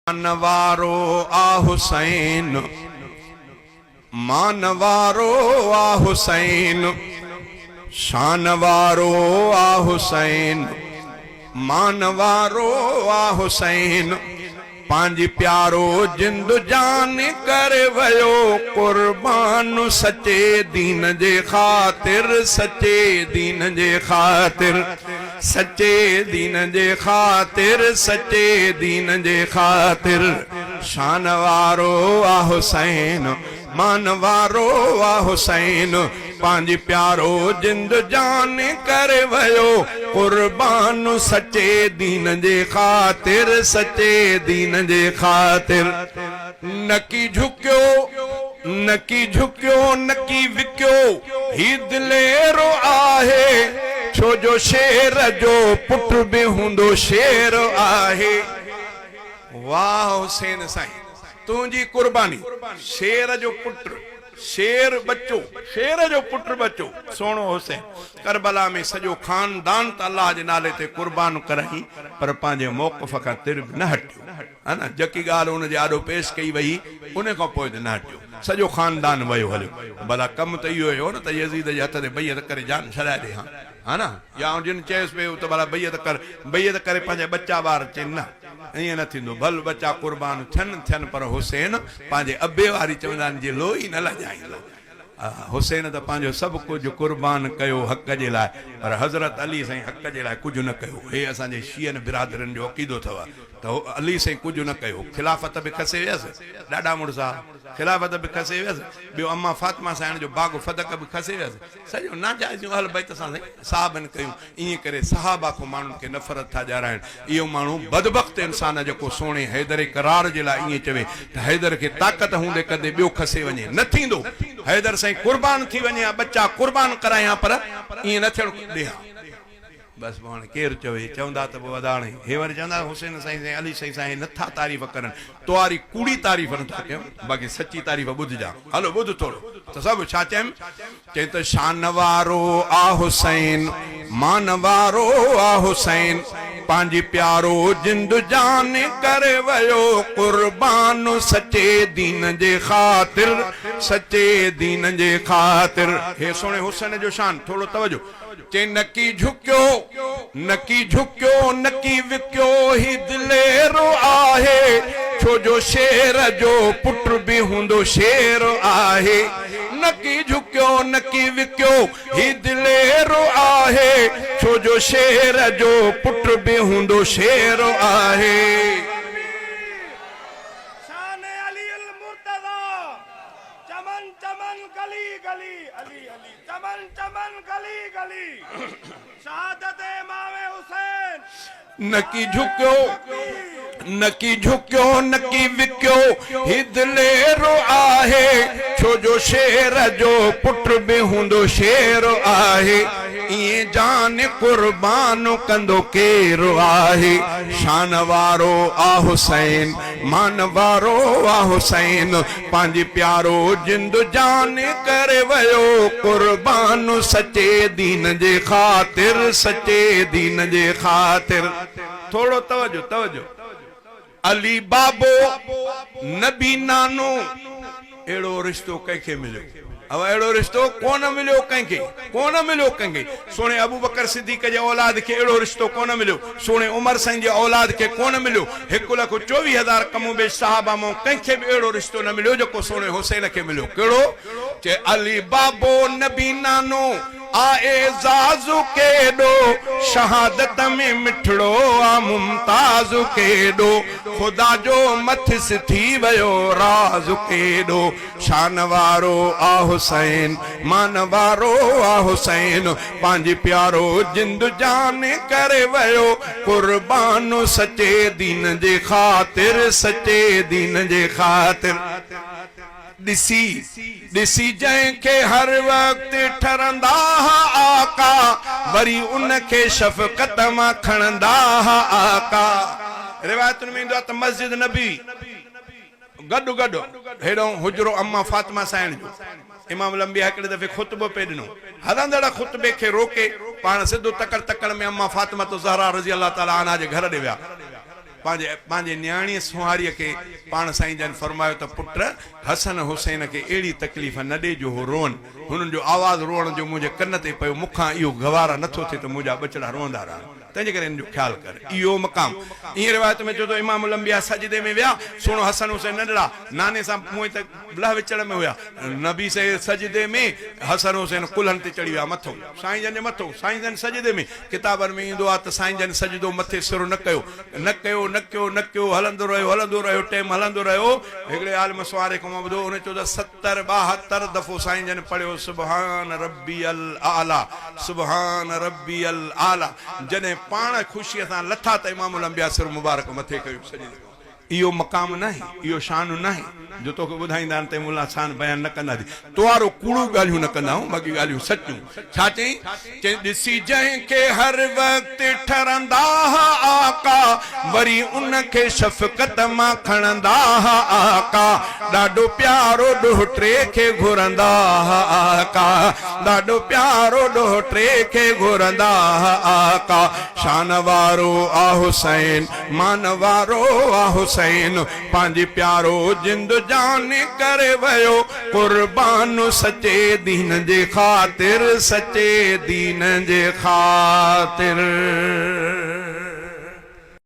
मानवारो आ हुसैन, मानवारो आ हुसैन, शानवारो आ हुसैन, मानवारो आ हुसैन, पांच प्यारो जिंद जान कर वयो कुर्बान सच्चे दीन जे खातिर, सच्चे दीन जे खातिर, सच्चे दीन जे खातिर, सच्चे दीन जे खातिर। शानवारो आ हुसैन, मानवारो आ हुसैन, पांच प्यारो जिंद जान कर वयो कुर्बान सच्चे दीन जे खातिर, सच्चे दीन जे खातिर। नकी झुक्यो, नकी झुक्यो, नकी विक्यो, ही दिलेरो आहे, छो जो शेर जो पुट भी हुंदो शेर आहे। वाह हुसैन साईं, तुझी कुर्बानी, शेर जो पुट, शेर बच्चो, शेर जो पुट बच्चो सोनो हुसैन। करबला में सजो खानदान त अल्लाह जे नाले ते कुर्बान कराई, पर पांजे मौक़िफ़ खां तिर न हटियो, है ना। जकी गाल उन जे आॾो पेश कई वई, उन खां पोइ न हटियो, सजो खानदान वयो हलियो। भला कम त इहो हो न त यज़ीद जे हथ ते बैयत करे जान छॾाए ॾे, हा ना। या जिन चयसि पियो त भला बैयत कर, बैयत करे पंहिंजा बच्चा ॿार चइनि न, ईअं न थींदो। भल बच्चा कुर्बान थियनि, पर हुसैन पंहिंजे अबे वारी चवंदा आहिनि जे लोही न लॼाईंदा। हुसैन त पंहिंजो सभु कुझु कुर्बान कयो हक़ जे लाइ, पर हज़रत अली साईं हक़ जे लाइ कुझु न कयो। हे असांजे शियन बिरादरनि जो अक़ीदो अथव त अली साईं कुझु न कयो। खिलाफ़त बि खसे वियसि, ॾाढा मुड़सा खिलाफ़त बि खसे वियसि, ॿियो अम्मा फातिमा साईं जो बाग़ फदक बि खसे वियसि। सॼो नाजाइज़ियूं हल बैत सां साहबनि कयूं, ईअं करे सहाबा खां माण्हुनि खे नफ़रत था ॼाराइनि। इहो माण्हू बदबख़्त इंसान जेको सोणे हैदर करार जे लाइ ईअं चवे त हैदर खे ताक़त हूंदे कदे ॿियो खसे वञे, न थींदो। हैदर साईं कुर्बान थी वञे, बच्चा कुर्बान करायां, पर ईअं न थियणु ॾियां। बस हाणे केरु चवे, चवंदा त पोइ वधाणे। हे वरी चवंदा हुसैन साईं साईं अली साईं साईं नथा तारीफ़ करनि, तुआरी कूड़ी तारीफ़ नथा कयूं, बाक़ी सची तारीफ़ ॿुधजा। हलो ॿुध थोरो त सभु छा चयमि। चई त शानवारो आ हुसैन, मानवारो आ हुसैन, पांजी प्यारो जिंद जान कर वयो कुर्बान सच्चे दीन जे खातिर, सच्चे दीन जे खातिर। हे सोने हुसैन जो शान, थोड़ो तवजो। चे नकी झुक्यो, नकी झुक्यो, नकी विक्यो, ही दिलेरो आहे, छो जो शेर जो पुट भी हुंदो शेर आहे। नकी झुक्यो, नकी विक्यो, ही दिलेरो आहे, छो जो शेर जो पुट भी हुंदो शेर आहे। शान अली अल मुर्तज़ा, चमन चमन गली गली, अली अली चमन चमन गली गली, शहादत इमाम हुसैन। नकी झुक्यो, नकी झुक्यो, नकी विक्यो, ही दिलेरो आहे, छो जो शेर जो पुट भी हुंदो शेर आहे। इए जान कुर्बान कंदो केरो आहे। शान वारो आ हुसैन, मान वारो आ हुसैन, पांजी प्यारो जिंद जान करे वयो कुर्बान सच्चे दीन जे खातिर, सच्चे दीन जे खातिर। थोड़ो तवजो, तवजो। अली बाबो नबी नानो, एड़ो रिश्तो कंहिंखे मिलियो? अब एड़ो रिश्तो कोन मिलियो कंहिंखे, कोन मिलियो कंहिंखे। सोने अबू बकर सिद्दीक़ जे औलाद के एड़ो रिश्तो कोन मिलियो, सोने उमर साईं जे औलाद के कोन मिलियो। 1,24,000 कमो बेश सहाबा मां कंहिंखे बि एड़ो रिश्तो न मिलियो जेको सोने हुसैन खे मिलियो। कहिड़ो? चे अली बाबो नबी नानो, आए जाजू केडो, शहादत में मिठड़ो आ मुमताज केडो, खुदा जो मथिस थी वयो राज केडो। शान वारो आ हुसैन, मान वारो आ हुसैन, पांजी प्यारो जिंद जान करे वयो कुर्बान सच्चे दीन जे खातिर, सच्चे दीन जे खातिर। दिसी दिसी जंहिंखे हर वक्त ठरंदा आका, वरी उनखे शफ़क़त मां खणंदा आका। रिवायतुनि में ईंदो आहे त मस्जिद नबी गॾु गॾु हेॾो हुजरो अम्मा फातिमा साईं जो इमाम लंबिया हिकिड़े दफ़े ख़ुतबो पे ॾिनो, हलंदड़ ख़ुतबे खे रोके पाण सिधो तकड़ तकड़ में अम्मा फातिमा तो ज़हरा रज़ी अल्लाह ताला अन्हा जे घर ॾे विया। पंहिंजे न्याणीअ सुहारीअ खे पाण साईं जन फरमायो त पुट हसन हुसैन खे अहिड़ी तकलीफ़ न ॾिजो हो रोअनि हुननि जो आवाज़ रोअण जो मुंहिंजे कन ते पियो मूंखां इहो गवारा नथो थिए त मुंहिंजा बचड़ा रोअंदा रहनि तंहिंजे करे हिन जो ख़्यालु कर इहो मक़ाम ईअं रिवायत में चओ त इमाम लंबिया सजदे में विया सुहिणो हसन हुसैन नंढड़ा नाने सां मुंहुं त लह विचड़ में हुया नबी से सजदे में हसन हुसैन कुल्हनि ते चढ़ी विया मथो साईं जन जे मथो साईं जन सजदे में किताबनि में ईंदो आहे त साईं जन सजदो मथे सिर न कयो न कयो न कयो न कयो हलंदो रहियो टाइम हलंदो रहियो हिकिड़े आलिम सुवारे खां मां ॿुधो उन चयो त 70-72 दफ़ो साईं जन पढ़ियो सुबहान रब्बी अल आला सुबहान रब्बी अल आला जॾहिं पाण ख़ुशीअ सां लथा त इमाम लंबिया सिर मुबारक मथे कयो सॼे इहो मक़ाम न आहे इहो शान न आहे जो तोखे ॿुधाईंदा आहिनि त मुला शान बयान न कंदासीं तुआरो कूड़ू ॻाल्हियूं न कंदा आहियूं बाक़ी ॻाल्हियूं सचियूं छा चई ॾिसी जंहिंखे हर वक़्तु ठरंदा आका वरी उनखे शफ़क़त मां खणंदा आका ॾाढो प्यारो ॾोह टे खे घुरंदा आका ॾाढो प्यारो ॾोह टे खे घुरंदा आका शान वारो आ हुसैन मान वारो आ हुसैन पंहिंजे प्यारो जिंद जान करे वयो कुर्बान सचे दीन जे ख़ातिर सचे दीन जे ख़ातिर